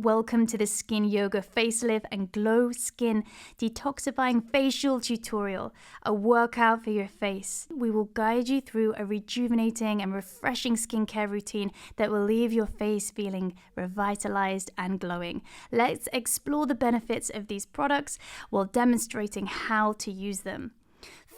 welcome to the Skin Yoga Facelift and Glow Skin Detoxifying Facial Tutorial, a workout for your face. We will guide you through a rejuvenating and refreshing skincare routine that will leave your face feeling revitalized and glowing. Let's explore the benefits of these products while demonstrating how to use them.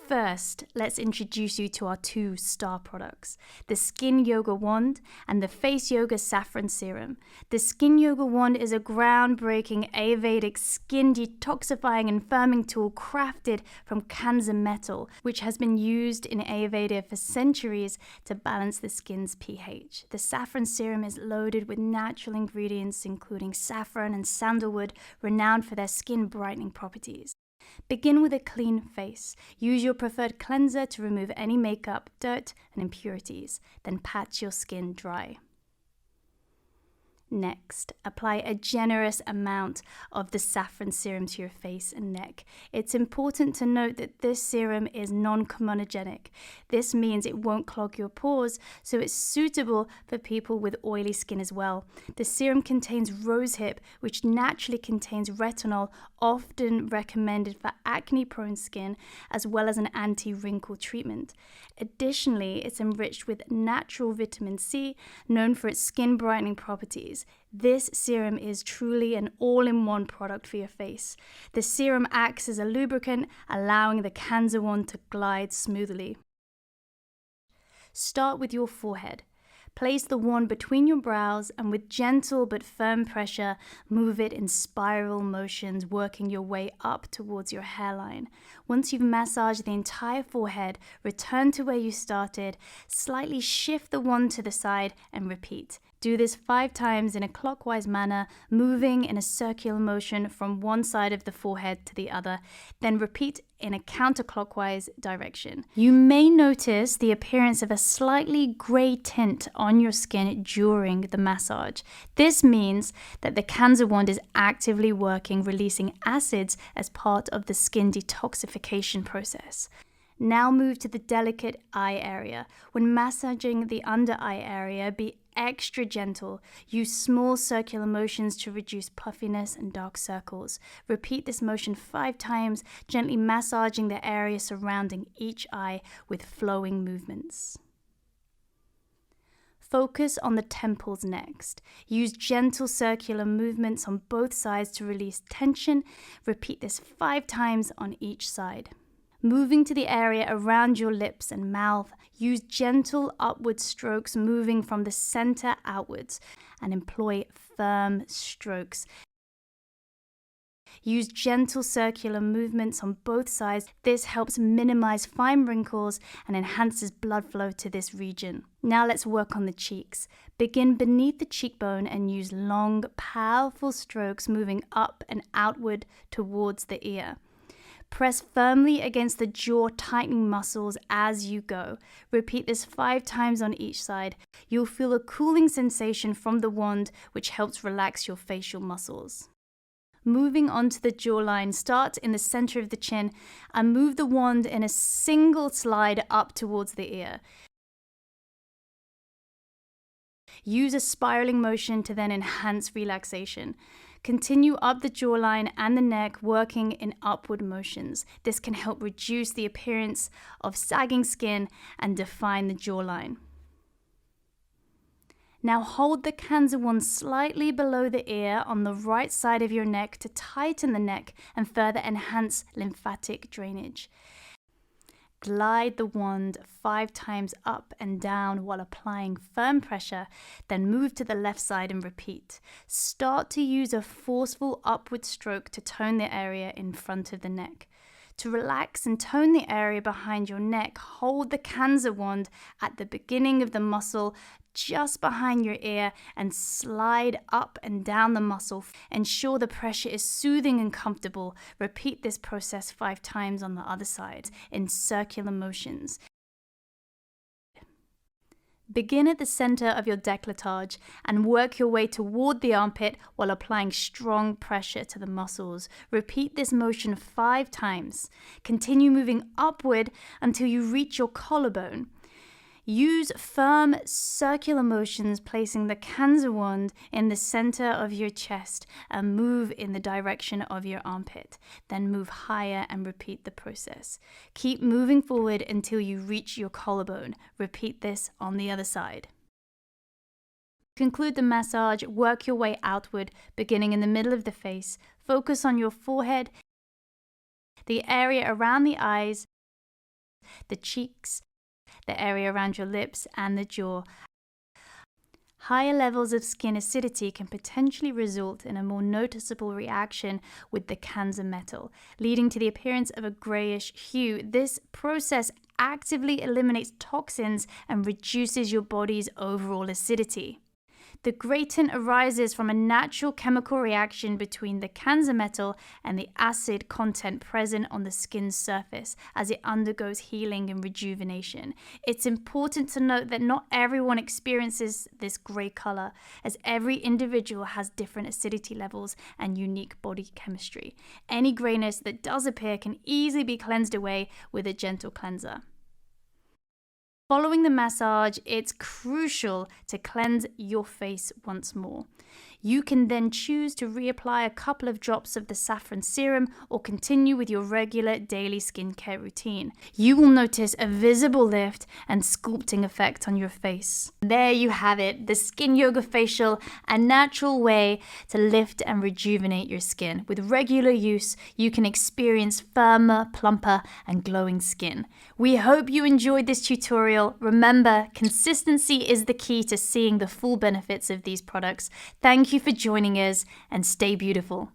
First, let's introduce you to our two star products, the Skin Yoga Wand and the Face Yoga Saffron Serum. The Skin Yoga Wand is a groundbreaking Ayurvedic skin detoxifying and firming tool crafted from Kanza metal, which has been used in Ayurveda for centuries to balance the skin's pH. The Saffron Serum is loaded with natural ingredients including saffron and sandalwood, renowned for their skin brightening properties. Begin with a clean face. Use your preferred cleanser to remove any makeup, dirt, and impurities. Then pat your skin dry. Next, apply a generous amount of the saffron serum to your face and neck. It's important to note that this serum is non-comedogenic. This means it won't clog your pores, so it's suitable for people with oily skin as well. The serum contains rosehip, which naturally contains retinol, often recommended for acne-prone skin, as well as an anti-wrinkle treatment. Additionally, it's enriched with natural vitamin C, known for its skin brightening properties. This serum is truly an all-in-one product for your face. The serum acts as a lubricant, allowing the Kanza wand to glide smoothly. Start with your forehead. Place the wand between your brows and with gentle but firm pressure, move it in spiral motions, working your way up towards your hairline. Once you've massaged the entire forehead, return to where you started, slightly shift the wand to the side and repeat. Do this 5 times in a clockwise manner, moving in a circular motion from one side of the forehead to the other, then repeat in a counterclockwise direction. You may notice the appearance of a slightly gray tint on your skin during the massage. This means that the Kanza wand is actively working, releasing acids as part of the skin detoxification process. Now move to the delicate eye area. When massaging the under eye area, be extra gentle. Use small circular motions to reduce puffiness and dark circles. Repeat this motion 5 times, gently massaging the area surrounding each eye with flowing movements. Focus on the temples next. Use gentle circular movements on both sides to release tension. Repeat this 5 times on each side. Moving to the area around your lips and mouth, use gentle upward strokes moving from the center outwards and employ firm strokes. Use gentle circular movements on both sides. This helps minimize fine wrinkles and enhances blood flow to this region. Now let's work on the cheeks. Begin beneath the cheekbone and use long, powerful strokes moving up and outward towards the ear. Press firmly against the jaw tightening muscles as you go. Repeat this 5 times on each side. You'll feel a cooling sensation from the wand, which helps relax your facial muscles. Moving on to the jawline, start in the center of the chin and move the wand in a single slide up towards the ear. Use a spiraling motion to then enhance relaxation. Continue up the jawline and the neck, working in upward motions. This can help reduce the appearance of sagging skin and define the jawline. Now hold the Kanza wand slightly below the ear on the right side of your neck to tighten the neck and further enhance lymphatic drainage. Glide the wand 5 times up and down while applying firm pressure, then move to the left side and repeat. Start to use a forceful upward stroke to tone the area in front of the neck. To relax and tone the area behind your neck, hold the Kanza wand at the beginning of the muscle just behind your ear and slide up and down the muscle. Ensure the pressure is soothing and comfortable. Repeat this process 5 times on the other side in circular motions. Begin at the center of your décolletage and work your way toward the armpit while applying strong pressure to the muscles. Repeat this motion 5 times. Continue moving upward until you reach your collarbone. Use firm circular motions, placing the Kanza wand in the center of your chest and move in the direction of your armpit. Then move higher and repeat the process. Keep moving forward until you reach your collarbone. Repeat this on the other side. Conclude the massage, work your way outward, beginning in the middle of the face. Focus on your forehead, the area around the eyes, the cheeks, the area around your lips and the jaw. Higher levels of skin acidity can potentially result in a more noticeable reaction with the Kanza metal, leading to the appearance of a grayish hue. This process actively eliminates toxins and reduces your body's overall acidity. The gradient arises from a natural chemical reaction between the Kanza metal and the acid content present on the skin's surface as it undergoes healing and rejuvenation. It's important to note that not everyone experiences this gray color, as every individual has different acidity levels and unique body chemistry. Any grayness that does appear can easily be cleansed away with a gentle cleanser. Following the massage, it's crucial to cleanse your face once more. You can then choose to reapply a couple of drops of the saffron serum or continue with your regular daily skincare routine. You will notice a visible lift and sculpting effect on your face. There you have it, the Skin Yoga Facial, a natural way to lift and rejuvenate your skin. With regular use, you can experience firmer, plumper, and glowing skin. We hope you enjoyed this tutorial. Remember, consistency is the key to seeing the full benefits of these products. Thank you for joining us, and stay beautiful.